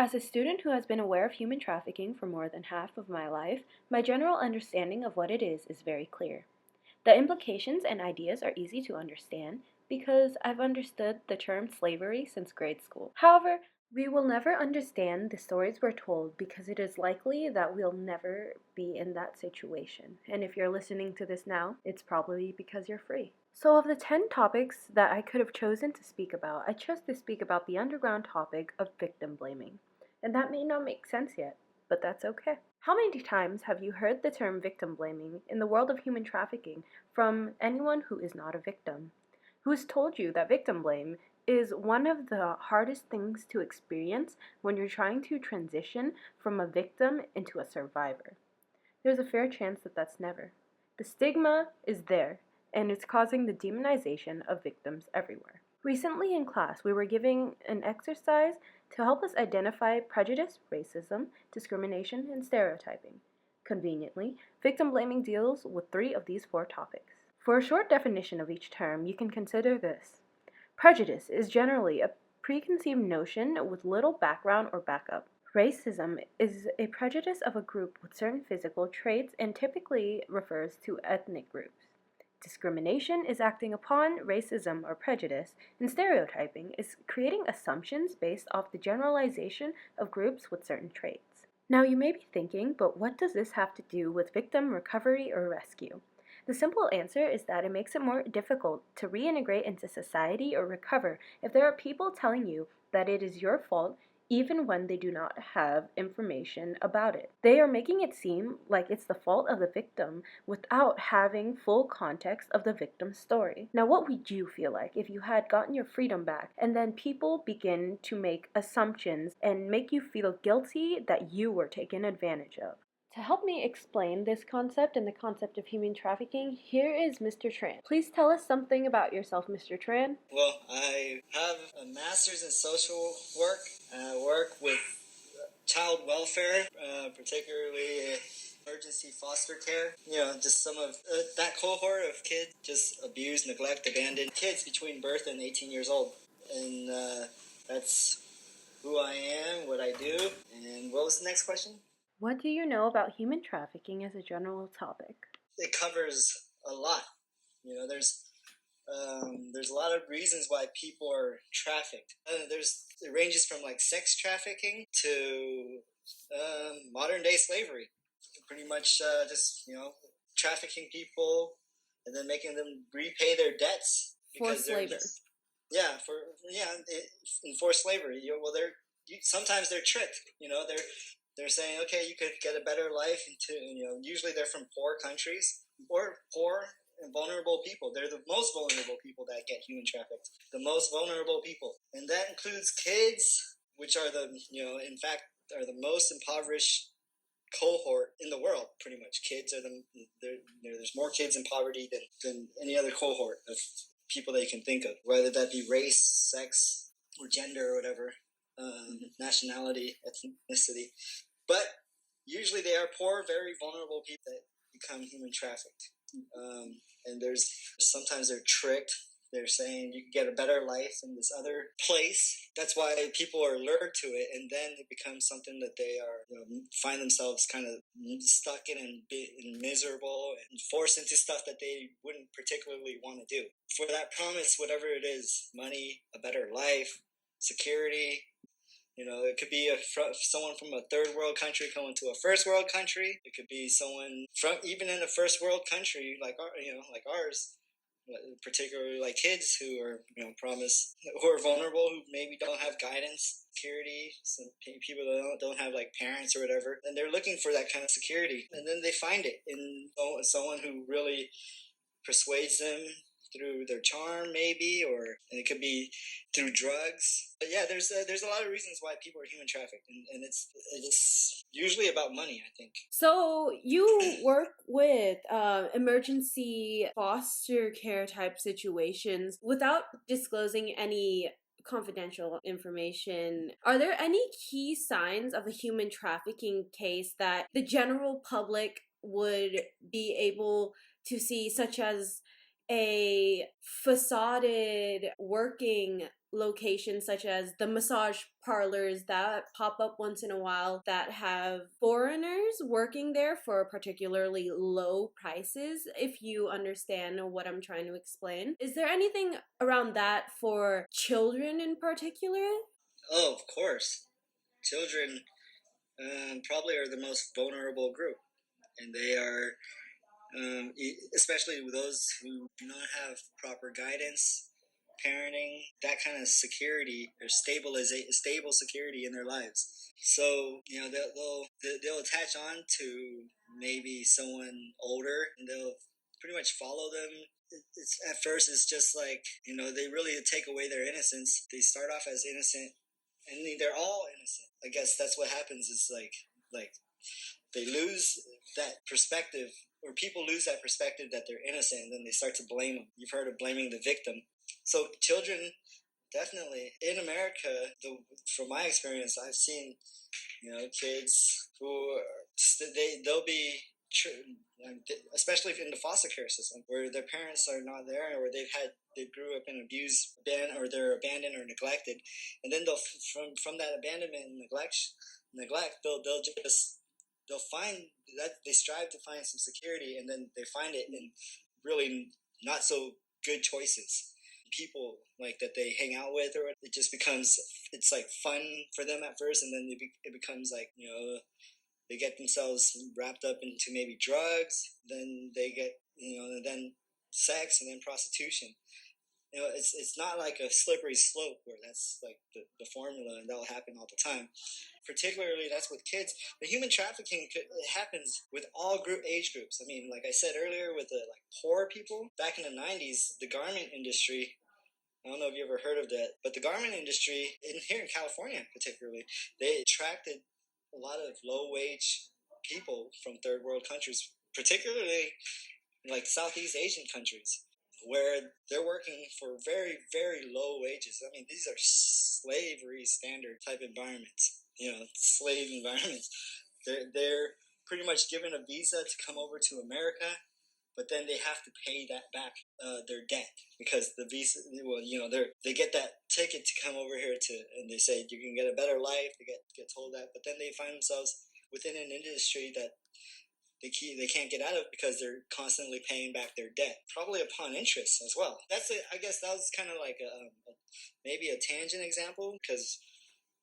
As a student who has been aware of human trafficking for more than half of my life, my general understanding of what it is very clear. The implications and ideas are easy to understand because I've understood the term slavery since grade school. However, we will never understand the stories we're told because it is likely that we'll never be in that situation. And if you're listening to this now, it's probably because you're free. So, of the 10 topics that I could have chosen to speak about, I chose to speak about the underground topic of victim blaming. And that may not make sense yet, but that's okay. How many times have you heard the term victim blaming in the world of human trafficking from anyone who is not a victim? Who's told you that victim blame is one of the hardest things to experience when you're trying to transition from a victim into a survivor? There's a fair chance that that's never. The stigma is there, and it's causing the demonization of victims everywhere. Recently in class, we were giving an exercise to help us identify prejudice, racism, discrimination, and stereotyping. Conveniently, victim blaming deals with 3 of these 4 topics. For a short definition of each term, you can consider this. Prejudice is generally a preconceived notion with little background or backup. Racism is a prejudice of a group with certain physical traits and typically refers to ethnic groups. Discrimination is acting upon racism or prejudice, and stereotyping is creating assumptions based off the generalization of groups with certain traits. Now you may be thinking, but what does this have to do with victim recovery or rescue? The simple answer is that it makes it more difficult to reintegrate into society or recover if there are people telling you that it is your fault even when they do not have information about it. They are making it seem like it's the fault of the victim without having full context of the victim's story. Now, what would you feel like if you had gotten your freedom back and then people begin to make assumptions and make you feel guilty that you were taken advantage of? To help me explain this concept and the concept of human trafficking, here is Mr. Tran. Please tell us something about yourself, Mr. Tran. Well, I have a master's in social work. I work with child welfare, particularly emergency foster care. Just some of that cohort of kids just abused, neglect, abandoned kids between birth and 18 years old. And that's who I am, what I do. And what was the next question? What do you know about human trafficking as a general topic? It covers a lot. There's a lot of reasons why people are trafficked. It ranges from like sex trafficking to modern day slavery. Pretty much just trafficking people and then making them repay their debts Forced labor. Enforced slavery. Sometimes they're tricked. They're saying, okay, you could get a better life. Usually they're from poor countries or poor and vulnerable people. They're the most vulnerable people that get human trafficked. The most vulnerable people, and that includes kids, which are in fact, are the most impoverished cohort in the world. Pretty much, kids are there's more kids in poverty than any other cohort of people that you can think of, whether that be race, sex, or gender, or whatever, nationality, ethnicity. But usually they are poor, very vulnerable people that become human trafficked. And sometimes they're tricked. They're saying you can get a better life in this other place. That's why people are lured to it, and then it becomes something that they are find themselves kind of stuck in and miserable and forced into stuff that they wouldn't particularly want to do. For that promise, whatever it is, money, a better life, security. It could be someone from a third world country coming to a first world country. It could be someone from even in a first world country like ours, particularly like kids who are promised, who are vulnerable, who maybe don't have guidance, security. Some people that don't have like parents or whatever, and they're looking for that kind of security, and then they find it in someone who really persuades them through their charm, maybe, and it could be through drugs. But yeah, there's a lot of reasons why people are human trafficked, and it's usually about money, I think. So you work with emergency foster care type situations without disclosing any confidential information. Are there any key signs of a human trafficking case that the general public would be able to see, such as a facaded working locations such as the massage parlors that pop up once in a while that have foreigners working there for particularly low prices, if you understand what I'm trying to explain. Is there anything around that for children in particular? Oh, of course. Children probably are the most vulnerable group, and they are, especially those who do not have proper guidance, parenting, that kind of security or stable security in their lives. So they'll attach on to maybe someone older, and they'll pretty much follow them. It's at first it's just like they really take away their innocence. They start off as innocent, and they're all innocent. I guess that's what happens. Is like they lose that perspective, or people lose that perspective that they're innocent, and then they start to blame them. You've heard of blaming the victim. So children, definitely in America, from my experience, I've seen kids who they'll be, especially in the foster care system, where their parents are not there, or they grew up in abuse, or they're abandoned or neglected, and then they'll from that abandonment and neglect, they'll find that they strive to find some security, and then they find it in really not so good choices, people like that they hang out with, or it just becomes, it's like fun for them at first, and then it becomes like they get themselves wrapped up into maybe drugs, then they get and then sex, and then prostitution. It's not like a slippery slope where that's like the formula and that'll happen all the time. Particularly, that's with kids. The human trafficking it happens with all age groups. I mean, like I said earlier, with the poor people back in the '90s, the garment industry. I don't know if you ever heard of that, but the garment industry here in California, particularly, they attracted a lot of low-wage people from third world countries, particularly like Southeast Asian countries, where they're working for very, very low wages. I mean, these are slavery standard type environments. Slave environments. They're pretty much given a visa to come over to America, but then they have to pay that back, their debt, because the visa. Well, they get that ticket to come over here and they say you can get a better life. They get told that, but then they find themselves within an industry that they can't get out of because they're constantly paying back their debt, probably upon interest as well. That's it. I guess that was kind of like maybe a tangent example, because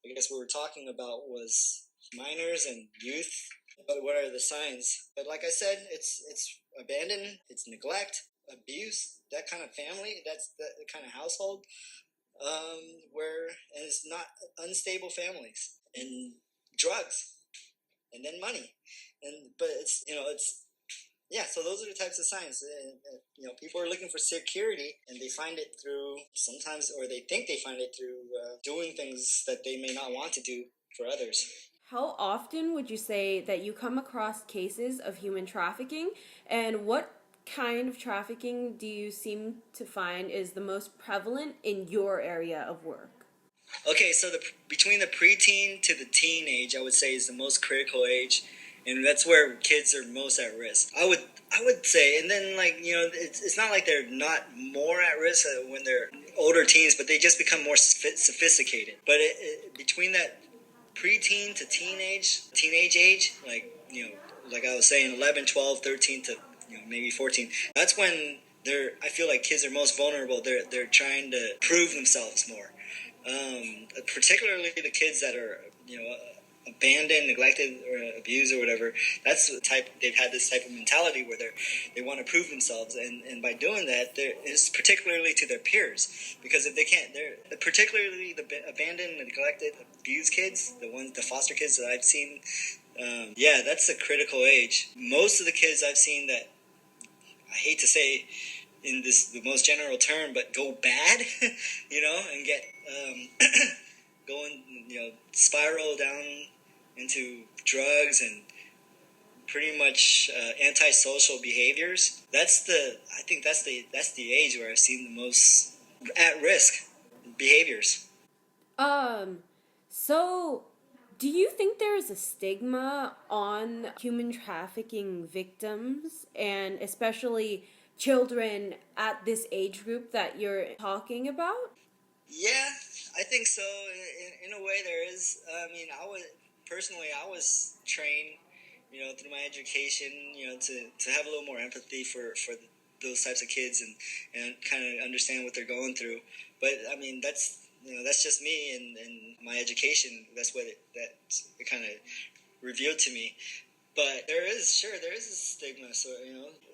I guess what we're talking about was minors and youth. But what are the signs? But like I said, it's abandonment, it's neglect, abuse, that kind of family, that's the kind of household, and it's not unstable families, and drugs, and then money, but it's yeah. So those are the types of signs. People are looking for security, and they find it through sometimes, or they think they find it through doing things that they may not want to do for others. How often would you say that you come across cases of human trafficking, and what kind of trafficking do you seem to find is the most prevalent in your area of work? Okay, so between the preteen to the teen age, I would say is the most critical age, and that's where kids are most at risk. I would say, and then it's not like they're not more at risk when they're older teens, but they just become more sophisticated. But between that preteen to teenage age, like I was saying, 11, 12, 13 to maybe 14, that's when I feel like kids are most vulnerable. They're trying to prove themselves more. Particularly the kids that are abandoned, neglected, or abused, or whatever. That's the type. They've had this type of mentality where they want to prove themselves, and by doing that, it's particularly to their peers, because if they can't, they're particularly the abandoned, neglected, abused kids, the foster kids that I've seen. Yeah, that's the critical age. Most of the kids I've seen that, I hate to say in the most general term, but go bad, and get going, spiral down into drugs and pretty much antisocial behaviors. I think that's the age where I've seen the most at risk behaviors. So do you think there is a stigma on human trafficking victims, and especially children at this age group that you're talking about? Yeah, I think so. In a way, there is. I mean, I was trained, through my education, to have a little more empathy for those types of kids and kind of understand what they're going through. But I mean, that's just me and my education. That's what it kind of revealed to me. But there is a stigma. So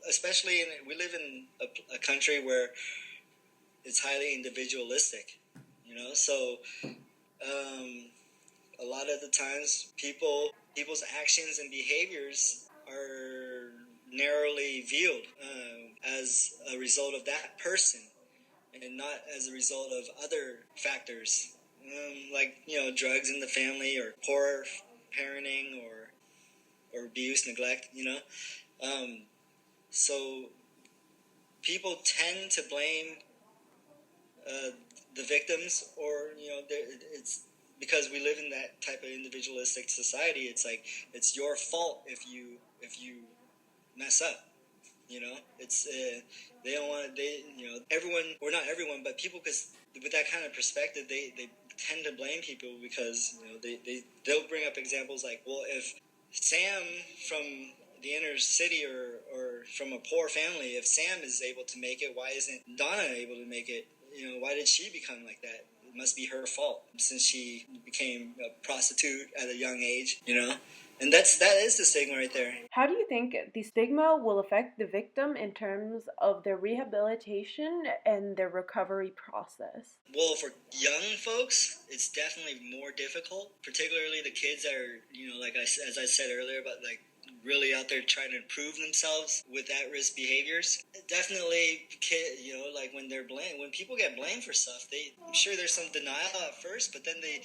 especially we live in a country where it's highly individualistic. So a lot of the times people's actions and behaviors are narrowly viewed as a result of that person and not as a result of other factors, like drugs in the family or poor parenting or abuse, neglect. So people tend to blame uh, the victims, or it's because we live in that type of individualistic society. It's like it's your fault if you mess up. It's they don't want everyone, or not everyone, but people, because with that kind of perspective, they tend to blame people because they'll bring up examples like, well, if Sam from the inner city or from a poor family, if Sam is able to make it, why isn't Donna able to make it? Why did she become like that? It must be her fault since she became a prostitute at a young age, and that is the stigma right there. How do you think the stigma will affect the victim in terms of their rehabilitation and their recovery process? Well, for young folks, it's definitely more difficult, particularly the kids that are, as I said earlier, about like really out there trying to improve themselves with at-risk behaviors. Definitely, like when they're blamed, when people get blamed for stuff, I'm sure there's some denial at first, but then they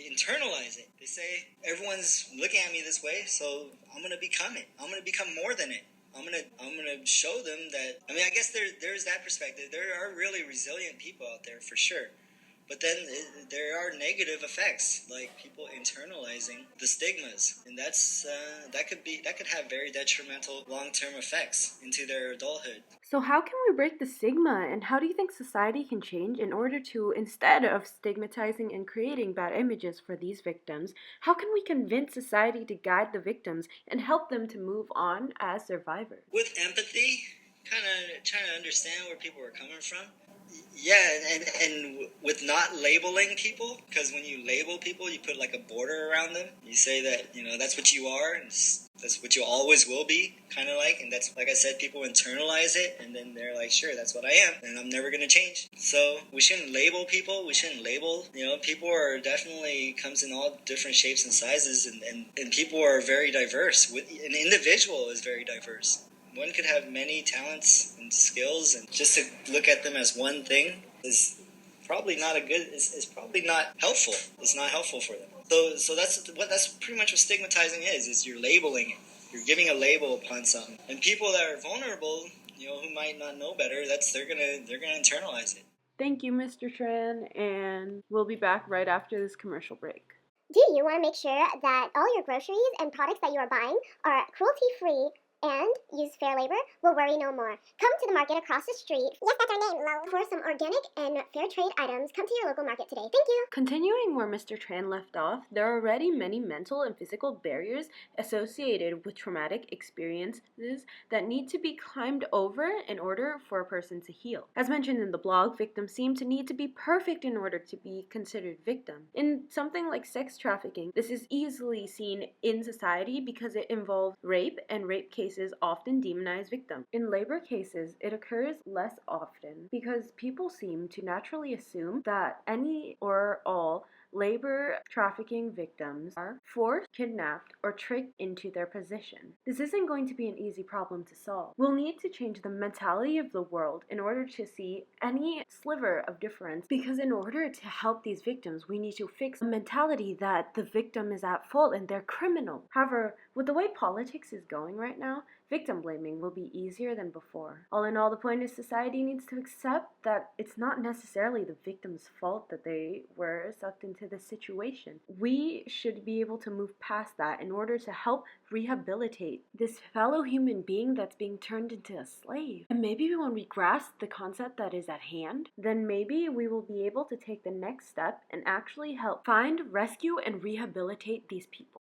internalize it. They say, everyone's looking at me this way, so I'm gonna become it. I'm gonna become more than it. I'm gonna show them that. I mean, I guess there's that perspective. There are really resilient people out there for sure, but then there are negative effects, like people internalizing the stigmas, and that could have very detrimental long-term effects into their adulthood. So, how can we break the stigma, and how do you think society can change in order to, instead of stigmatizing and creating bad images for these victims, how can we convince society to guide the victims and help them to move on as survivors? With empathy, kind of trying to understand where people are coming from. Yeah, and with not labeling people, because when you label people, you put like a border around them. You say that that's what you are, and that's what you always will be, kind of like. And that's, like I said, people internalize it, and then they're like, sure, that's what I am, and I'm never gonna change. So we shouldn't label people. We shouldn't label. People are definitely comes in all different shapes and sizes, and people are very diverse. An individual is very diverse. One could have many talents and skills, and just to look at them as one thing is probably not is probably not helpful. It's not helpful for them. So that's pretty much what stigmatizing is you're labeling it. You're giving a label upon something. And people that are vulnerable, who might not know better, they're gonna internalize it. Thank you, Mr. Tran, and we'll be back right after this commercial break. Do you want to make sure that all your groceries and products that you are buying are cruelty-free and use fair labor? Well, worry no more. Come to the market across the street. Yes, that's our name, Lo. For some organic and fair trade items, come to your local market today. Thank you. Continuing where Mr. Tran left off, there are already many mental and physical barriers associated with traumatic experiences that need to be climbed over in order for a person to heal. As mentioned in the blog, victims seem to need to be perfect in order to be considered victim. In something like sex trafficking, this is easily seen in society because it involves rape, and rape cases often demonize victims. In labor cases, it occurs less often because people seem to naturally assume that any or all labor trafficking victims are forced, kidnapped, or tricked into their position. This isn't going to be an easy problem to solve. We'll need to change the mentality of the world in order to see any sliver of difference, because in order to help these victims, we need to fix the mentality that the victim is at fault and they're criminal. However, with the way politics is going right now, victim blaming will be easier than before. All in all, the point is society needs to accept that it's not necessarily the victim's fault that they were sucked into this situation. We should be able to move past that in order to help rehabilitate this fellow human being that's being turned into a slave. And maybe when we grasp the concept that is at hand, then maybe we will be able to take the next step and actually help find, rescue, and rehabilitate these people.